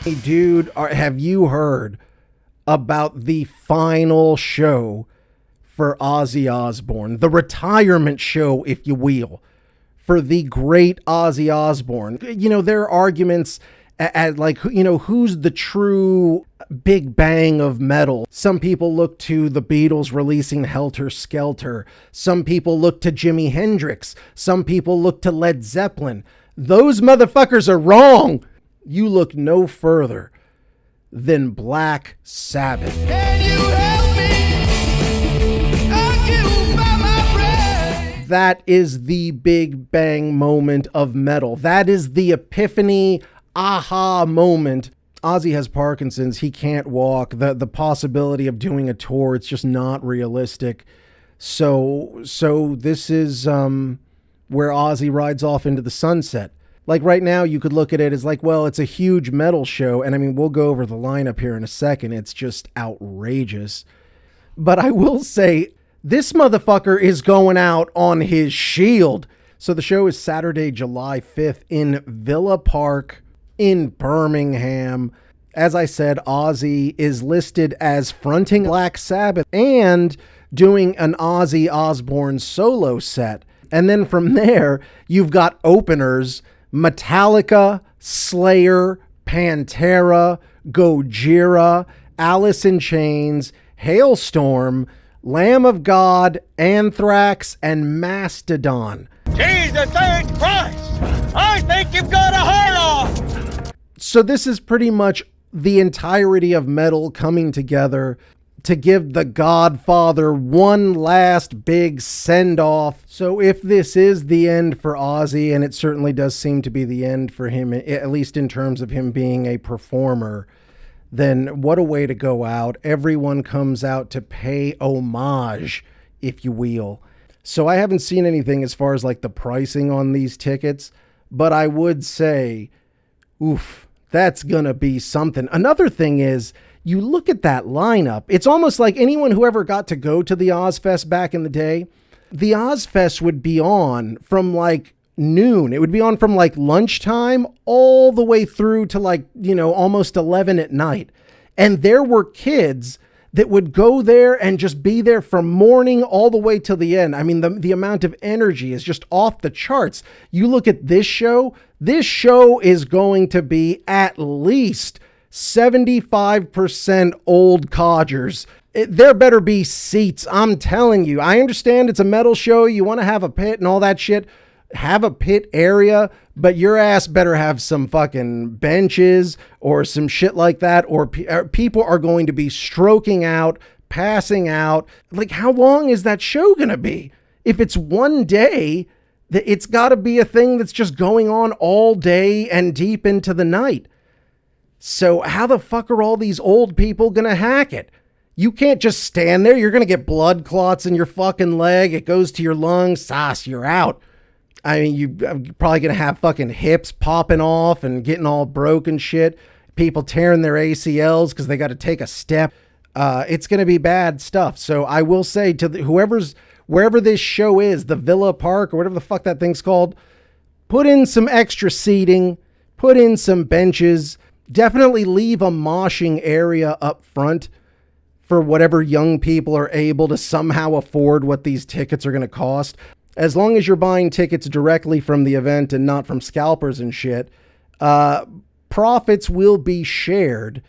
Hey, dude, have you heard about the final show for Ozzy Osbourne? The retirement show, if you will, for the great Ozzy Osbourne. You know, there are arguments at like, you know, who's the true Big Bang of metal. Some people look to the Beatles releasing Helter Skelter. Some people look to Jimi Hendrix. Some people look to Led Zeppelin. Those motherfuckers are wrong. You look no further than Black Sabbath. Can you help me? I'll give by my breath. That is the Big Bang moment of metal. That is the epiphany, aha moment. Ozzy has Parkinson's. He can't walk. The possibility of doing a tour, it's just not realistic. So this is where Ozzy rides off into the sunset. Like right now, you could look at it as like, well, it's a huge metal show. And I mean, we'll go over the lineup here in a second. It's just outrageous. But I will say, this motherfucker is going out on his shield. So the show is Saturday, July 5th in Villa Park in Birmingham. As I said, Ozzy is listed as fronting Black Sabbath and doing an Ozzy Osbourne solo set. And then from there, you've got openers: Metallica, Slayer, Pantera, Gojira, Alice in Chains, Hailstorm, Lamb of God, Anthrax, and Mastodon. Jesus H. Christ! I think you've got a heart off! So this is pretty much the entirety of metal coming together to give the Godfather one last big send-off. So if this is the end for Ozzy, and it certainly does seem to be the end for him, at least in terms of him being a performer, then what a way to go out. Everyone comes out to pay homage, if you will. So I haven't seen anything as far as like the pricing on these tickets, but I would say, oof, that's gonna be something. Another thing is, you look at that lineup, it's almost like anyone who ever got to go to the Ozfest back in the day, the Ozfest would be on from like noon. It would be on from like lunchtime all the way through to like, you know, almost 11 at night. And there were kids that would go there and just be there from morning all the way till the end. I mean, the amount of energy is just off the charts. You look at this show is going to be at least 75% old codgers. There better be seats. I'm telling you. I understand it's a metal show. You want to have a pit and all that shit. Have a pit area, but your ass better have some fucking benches or some shit like that, or people are going to be stroking out, passing out. Like, how long is that show going to be? If it's one day, it's got to be a thing that's just going on all day and deep into the night. So how the fuck are all these old people going to hack it? You can't just stand there. You're going to get blood clots in your fucking leg. It goes to your lungs. You're out. I mean, you're probably going to have fucking hips popping off and getting all broken shit. People tearing their ACLs because they got to take a step. It's going to be bad stuff. So I will say to wherever this show is, the Villa Park or whatever the fuck that thing's called, put in some extra seating, put in some benches. Definitely leave a moshing area up front for whatever young people are able to somehow afford what these tickets are going to cost. As long as you're buying tickets directly from the event and not from scalpers and shit, profits will be shared.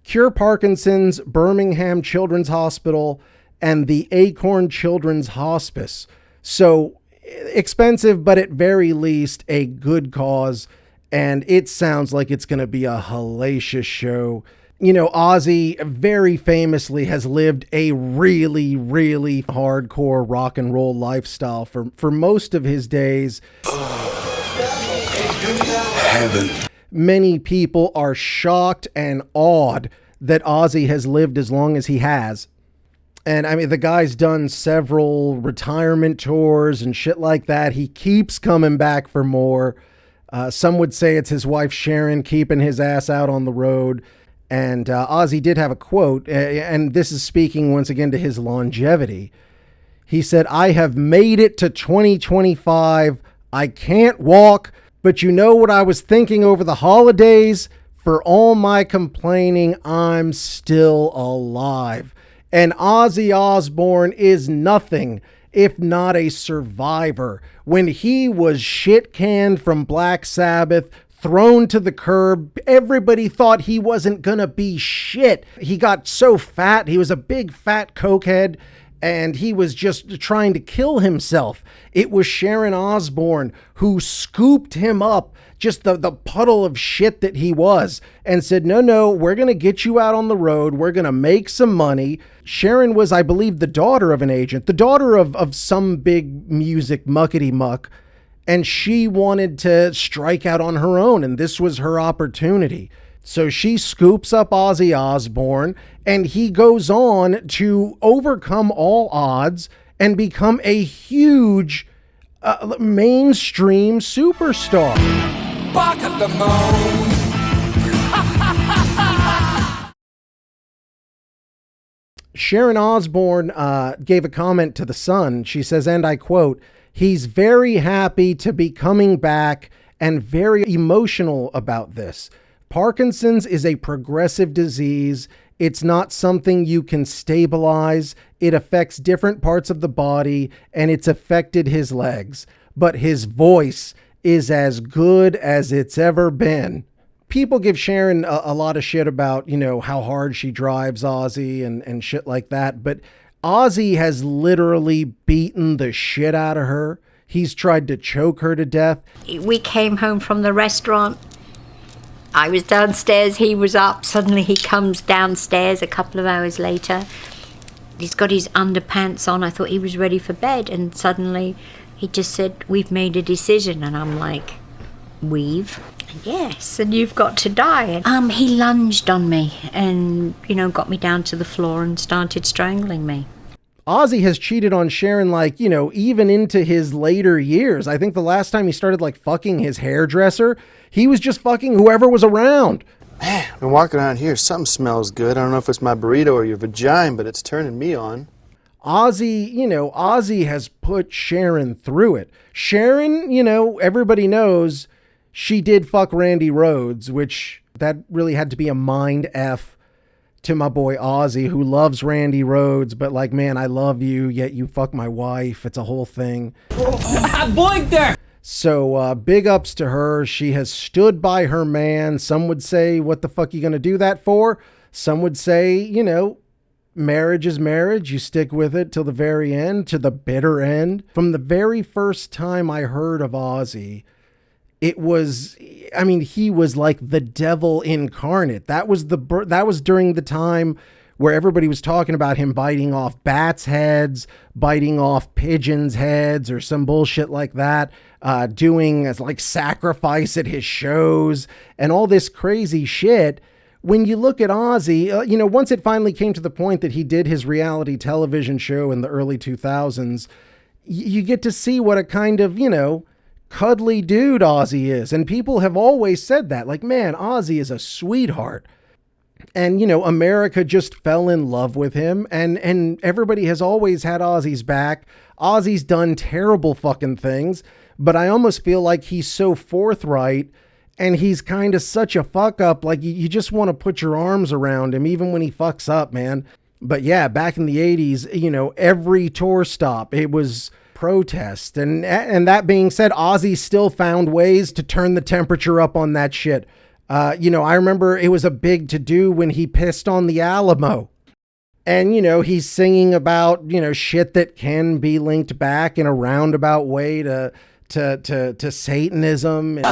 Cure Parkinson's, Birmingham Children's Hospital, and the Acorn Children's Hospice. So expensive, but at very least a good cause. And it sounds like it's going to be a hellacious show. You know, Ozzy very famously has lived a really, really hardcore rock and roll lifestyle for most of his days. Heaven. Many people are shocked and awed that Ozzy has lived as long as he has. And I mean, the guy's done several retirement tours and shit like that. He keeps coming back for more. Some would say it's his wife Sharon keeping his ass out on the road. And Ozzy did have a quote, and this is speaking once again to his longevity. He said, "I have made it to 2025. I can't walk, but you know what I was thinking over the holidays? For all my complaining, I'm still alive. And Ozzy Osbourne is nothing if not a survivor. When he was shit-canned from Black Sabbath, thrown to the curb, everybody thought he wasn't gonna be shit. He got so fat, he was a big fat cokehead, and he was just trying to kill himself. It was Sharon Osbourne who scooped him up, just the puddle of shit that he was, and said, no, we're going to get you out on the road. We're going to make some money. Sharon was, I believe, the daughter of an agent, the daughter of some big music muckety muck, and she wanted to strike out on her own, and this was her opportunity. So she scoops up Ozzy Osbourne, and he goes on to overcome all odds and become a huge mainstream superstar. Back at the moon. Sharon Osbourne gave a comment to The Sun. She says, and I quote, "He's very happy to be coming back and very emotional about this. Parkinson's is a progressive disease. It's not something you can stabilize. It affects different parts of the body, and it's affected his legs. But his voice is as good as it's ever been." People give Sharon a lot of shit about, how hard she drives Ozzy and shit like that. But Ozzy has literally beaten the shit out of her. He's tried to choke her to death. We came home from the restaurant. I was downstairs, he was up. Suddenly he comes downstairs a couple of hours later. He's got his underpants on. I thought he was ready for bed. And suddenly he just said, "We've made a decision." And I'm like, "We've?" "Yes, and you've got to die." He lunged on me and, got me down to the floor and started strangling me. Ozzy has cheated on Sharon, even into his later years. I think the last time he started, fucking his hairdresser, he was just fucking whoever was around. Man, I've been walking around here. Something smells good. I don't know if it's my burrito or your vagina, but it's turning me on. Ozzy has put Sharon through it. Sharon, everybody knows she did fuck Randy Rhoads, which that really had to be a mind F to my boy Ozzy, who loves Randy Rhoads, but man, I love you, yet you fuck my wife. It's a whole thing. I blinked there. So big ups to her. She has stood by her man. Some would say, what the fuck you gonna do that for? Some would say, marriage is marriage. You stick with it till the very end, to the bitter end. From the very first time I heard of Ozzy, it was, he was like the devil incarnate. That was during the time where everybody was talking about him biting off bats' heads, biting off pigeons' heads, or some bullshit like that, doing as sacrifice at his shows and all this crazy shit. When you look at Ozzy, once it finally came to the point that he did his reality television show in the early 2000s, you get to see what a kind of, cuddly dude Ozzy is. And people have always said that, man, Ozzy is a sweetheart. And, America just fell in love with him, and everybody has always had Ozzy's back. Ozzy's done terrible fucking things, but I almost feel like he's so forthright, and he's kind of such a fuck up. You just want to put your arms around him, even when he fucks up, man. But yeah, back in the 80s, every tour stop, it was protest. And that being said, Ozzy still found ways to turn the temperature up on that shit. I remember it was a big to-do when he pissed on the Alamo. And, he's singing about, shit that can be linked back in a roundabout way to Satanism.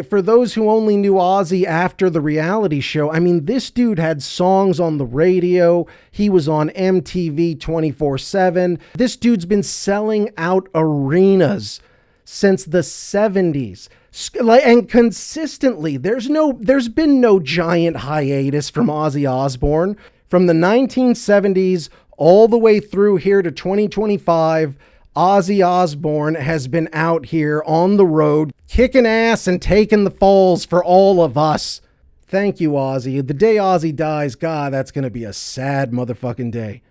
For those who only knew Ozzy after the reality show, this dude had songs on the radio. He was on MTV 24/7. This dude's been selling out arenas since the 70s. And consistently, there's been no giant hiatus from Ozzy Osbourne. From the 1970s all the way through here to 2025, Ozzy Osbourne has been out here on the road, kicking ass and taking the falls for all of us. Thank you, Ozzy. The day Ozzy dies, God, that's going to be a sad motherfucking day.